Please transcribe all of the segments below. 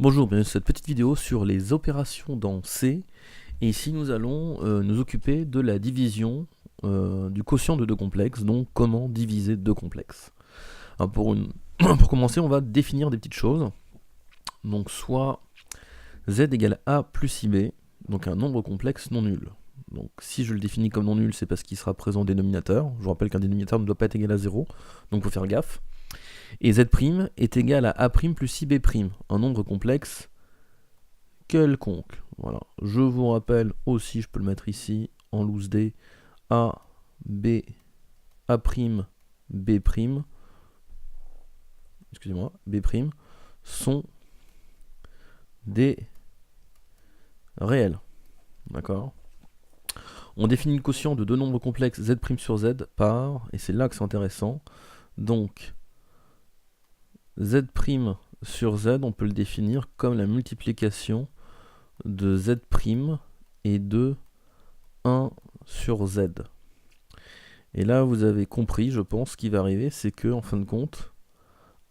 Bonjour, bienvenue sur cette petite vidéo sur les opérations dans C. Et ici nous allons nous occuper de la division du quotient de deux complexes, donc comment diviser deux complexes. Alors pour commencer, on va définir des petites choses. Donc soit z égale a plus ib, donc un nombre complexe non nul. Donc si je le définis comme non nul, c'est parce qu'il sera présent au dénominateur. Je vous rappelle qu'un dénominateur ne doit pas être égal à 0, donc il faut faire gaffe. Et z' est égal à a' plus ib', un nombre complexe quelconque. Voilà. Je vous rappelle aussi, je peux le mettre ici en loose D, A, B, A', B', excusez-moi, B' sont des réels. D'accord. On définit le quotient de deux nombres complexes z' sur z par, et c'est là que c'est intéressant, donc z' sur z, on peut le définir comme la multiplication de z' et de 1 sur z. Et là, vous avez compris, je pense, ce qui va arriver, c'est que, en fin de compte,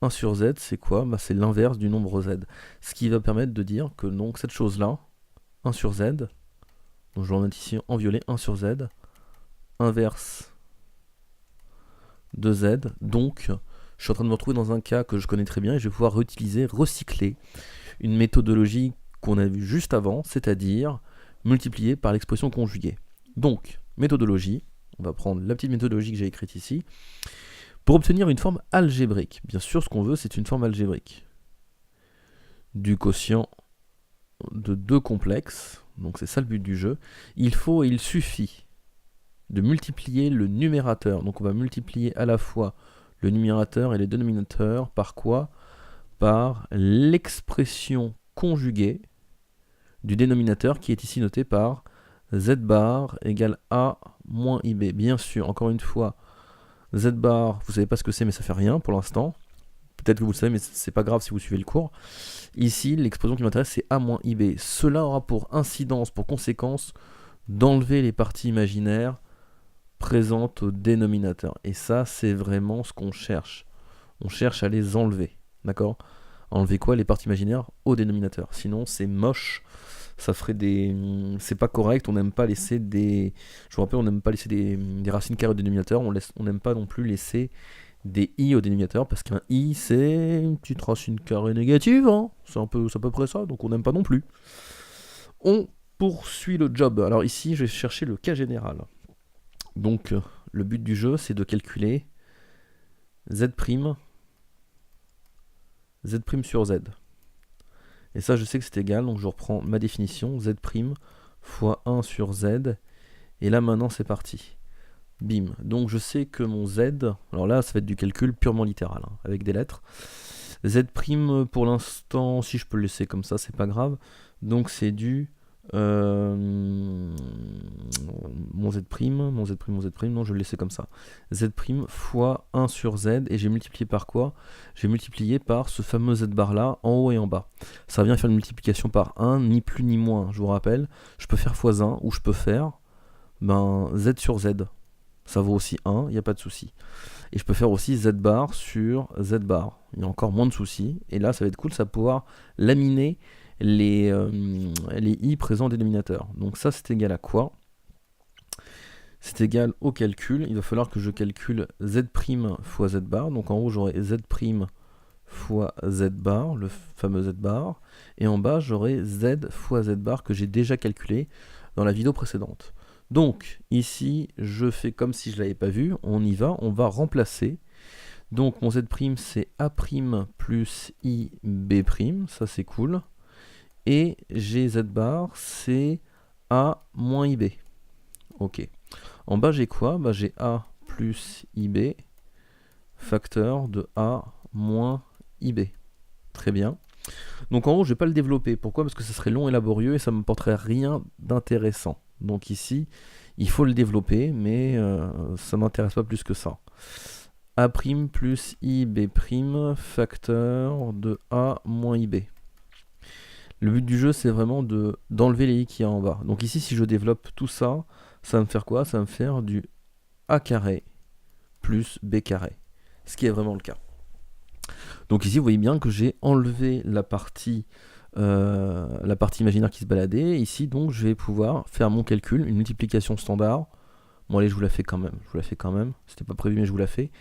1 sur z, c'est quoi? C'est l'inverse du nombre z. Ce qui va permettre de dire que donc cette chose-là, 1 sur z, donc je vais en mettre ici en violet, 1 sur z, inverse de z, donc je suis en train de me retrouver dans un cas que je connais très bien et je vais pouvoir recycler une méthodologie qu'on a vue juste avant, c'est-à-dire multiplier par l'expression conjuguée. Donc, méthodologie, on va prendre la petite méthodologie que j'ai écrite ici, pour obtenir une forme algébrique. Bien sûr, ce qu'on veut, c'est une forme algébrique du quotient de deux complexes, donc c'est ça le but du jeu. Il suffit de multiplier le numérateur, donc on va multiplier à la fois le numérateur et le dénominateur par quoi? Par l'expression conjuguée du dénominateur qui est ici noté par z bar égale a moins ib. Bien sûr, encore une fois, z bar, vous savez pas ce que c'est, mais ça fait rien pour l'instant. Peut-être que vous le savez, mais c'est pas grave si vous suivez le cours. Ici, l'expression qui m'intéresse, c'est a moins ib. Cela aura pour incidence, pour conséquence, d'enlever les parties imaginaires présentes au dénominateur. Et ça, c'est vraiment ce qu'on cherche. On cherche à les enlever. D'accord? Enlever quoi? Les parties imaginaires au dénominateur. Sinon, c'est moche. Ça ferait des. C'est pas correct. On n'aime pas laisser des. Je vous rappelle, on n'aime pas laisser des racines carrées au dénominateur. On n'aime pas non plus laisser des i au dénominateur parce qu'un i c'est une petite racine carrée négative. Hein, c'est à peu près ça. Donc on n'aime pas non plus. On poursuit le job. Alors ici, je vais chercher le cas général. Donc le but du jeu, c'est de calculer z' sur z. Et ça, je sais que c'est égal, donc je reprends ma définition, z' fois 1 sur z. Et là, maintenant, c'est parti. Bim. Donc, je sais que mon z, alors là, ça va être du calcul purement littéral, hein, avec des lettres. Z', pour l'instant, si je peux le laisser comme ça, c'est pas grave. Donc, c'est du... mon z', non, je vais le laisser comme ça. Z' fois 1 sur z, et j'ai multiplié par quoi? J'ai multiplié par ce fameux z bar là, en haut et en bas. Ça vient faire une multiplication par 1, ni plus ni moins, je vous rappelle. Je peux faire x1, ou je peux faire z sur z. Ça vaut aussi 1, il n'y a pas de souci. Et je peux faire aussi z bar sur z bar. Il y a encore moins de soucis. Et là, ça va être cool, ça va pouvoir laminer les i présents au dénominateur. Donc ça, c'est égal à quoi? C'est égal au calcul. Il va falloir que je calcule z' fois z bar. Donc en haut, j'aurai z' fois z bar, le fameux z bar. Et en bas, j'aurai z fois z bar que j'ai déjà calculé dans la vidéo précédente. Donc ici, je fais comme si je ne l'avais pas vu. On y va, on va remplacer. Donc mon z' c'est a' plus ib'. Ça, c'est cool. Et j'ai z bar, c'est a moins ib. Ok. En bas, j'ai quoi? J'ai a plus ib, facteur de a moins ib. Très bien. Donc en haut, je ne vais pas le développer. Pourquoi? Parce que ça serait long et laborieux et ça ne m'apporterait rien d'intéressant. Donc ici, il faut le développer, mais ça ne m'intéresse pas plus que ça. A' plus ib', facteur de a moins ib. Le but du jeu, c'est vraiment d'enlever les i qu'il y a en bas. Donc ici, si je développe tout ça, ça va me faire quoi? Ça va me faire du a carré plus b carré. Ce qui est vraiment le cas. Donc ici, vous voyez bien que j'ai enlevé la partie la partie imaginaire qui se baladait. Ici, donc, je vais pouvoir faire mon calcul, une multiplication standard. Bon, allez, je vous la fais quand même. C'était pas prévu, mais je vous la fais.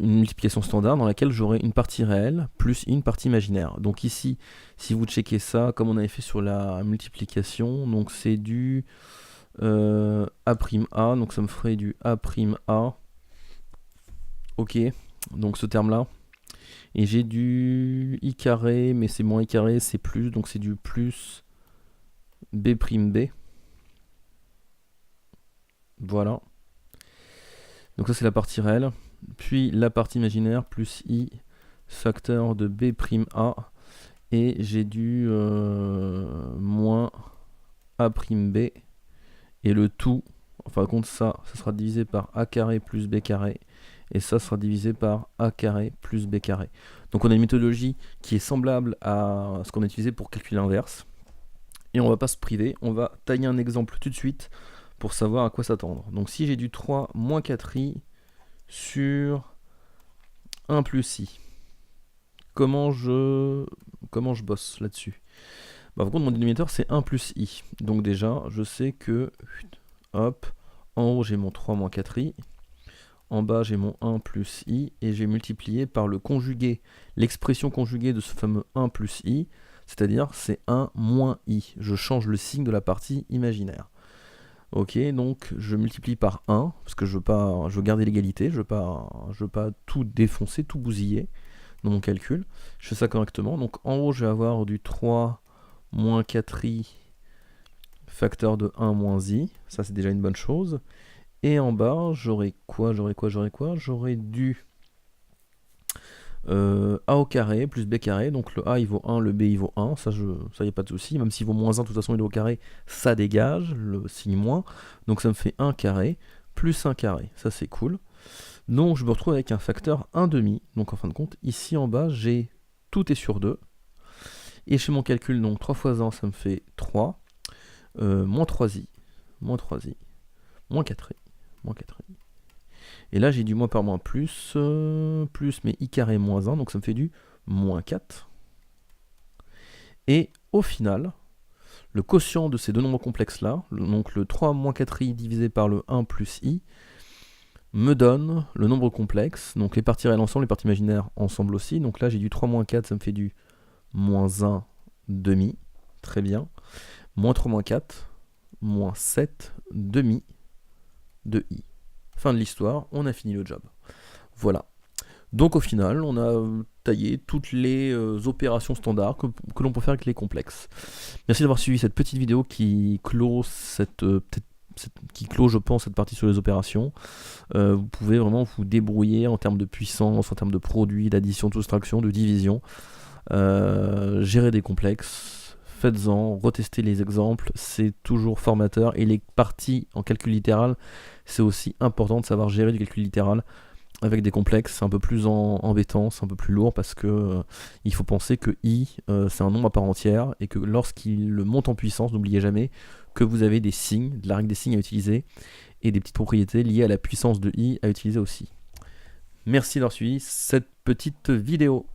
Une multiplication standard dans laquelle j'aurai une partie réelle plus une partie imaginaire. Donc ici, si vous checkez ça, comme on avait fait sur la multiplication, donc c'est du A', donc ça me ferait du A', ok, donc ce terme-là. Et j'ai du I carré, mais c'est moins I carré, c'est plus, donc c'est du plus B', voilà. Donc ça c'est la partie réelle. Puis la partie imaginaire plus I facteur de B', et j'ai du moins A', et le tout, enfin compte ça sera divisé par A carré plus B carré, et ça sera divisé par A carré plus B carré. Donc on a une méthodologie qui est semblable à ce qu'on a utilisé pour calculer l'inverse, et on va pas se priver, on va tailler un exemple tout de suite pour savoir à quoi s'attendre. Donc si j'ai du 3 moins 4i sur 1 plus i, comment je bosse là-dessus? Bah, par contre, mon dénominateur c'est 1 plus i. Donc déjà, je sais que, hop, en haut j'ai mon 3 moins 4i, en bas j'ai mon 1 plus i, et j'ai multiplié par le conjugué, l'expression conjuguée de ce fameux 1 plus i, c'est-à-dire c'est 1 moins i. Je change le signe de la partie imaginaire. Ok, donc je multiplie par 1, parce que je veux garder l'égalité, je veux pas tout défoncer, tout bousiller dans mon calcul. Je fais ça correctement. Donc en haut, je vais avoir du 3 moins 4i facteur de 1 moins i. Ça, c'est déjà une bonne chose. Et en bas, j'aurai quoi? J'aurai du a au carré plus b carré. Donc le a il vaut 1, le b il vaut 1. Ça, y a pas de souci. Même s'il vaut moins 1, de toute façon, il est au carré, ça dégage le signe moins. Donc ça me fait 1 carré plus 1 carré. Ça, c'est cool. Donc je me retrouve avec un facteur 1/2. Donc en fin de compte, ici en bas, j'ai tout est sur 2. Et chez mon calcul, donc 3 fois 1, ça me fait 3. Moins 3i, moins 4i, moins 4i. Et là, j'ai du moins par moins plus, mais i carré moins 1, donc ça me fait du moins 4. Et au final, le quotient de ces deux nombres complexes-là, donc le 3 moins 4i divisé par le 1 plus i, me donne le nombre complexe, donc les parties réelles ensemble, les parties imaginaires ensemble aussi. Donc là, j'ai du 3 moins 4, ça me fait du moins 1 demi, très bien. Moins 3 moins 4, moins 7 demi de i. Fin de l'histoire, on a fini le job. Voilà. Donc au final, on a taillé toutes les opérations standards que l'on peut faire avec les complexes. Merci d'avoir suivi cette petite vidéo qui clôt je pense, cette partie sur les opérations. Vous pouvez vraiment vous débrouiller en termes de puissance, en termes de produits, d'addition, de soustraction, de division. Gérer des complexes, faites-en, retestez les exemples, c'est toujours formateur. Et les parties en calcul littéral, c'est aussi important de savoir gérer du calcul littéral avec des complexes. C'est un peu plus embêtant, c'est un peu plus lourd parce que il faut penser que i c'est un nombre à part entière et que lorsqu'il monte en puissance, n'oubliez jamais que vous avez des signes, de la règle des signes à utiliser et des petites propriétés liées à la puissance de i à utiliser aussi. Merci d'avoir suivi cette petite vidéo.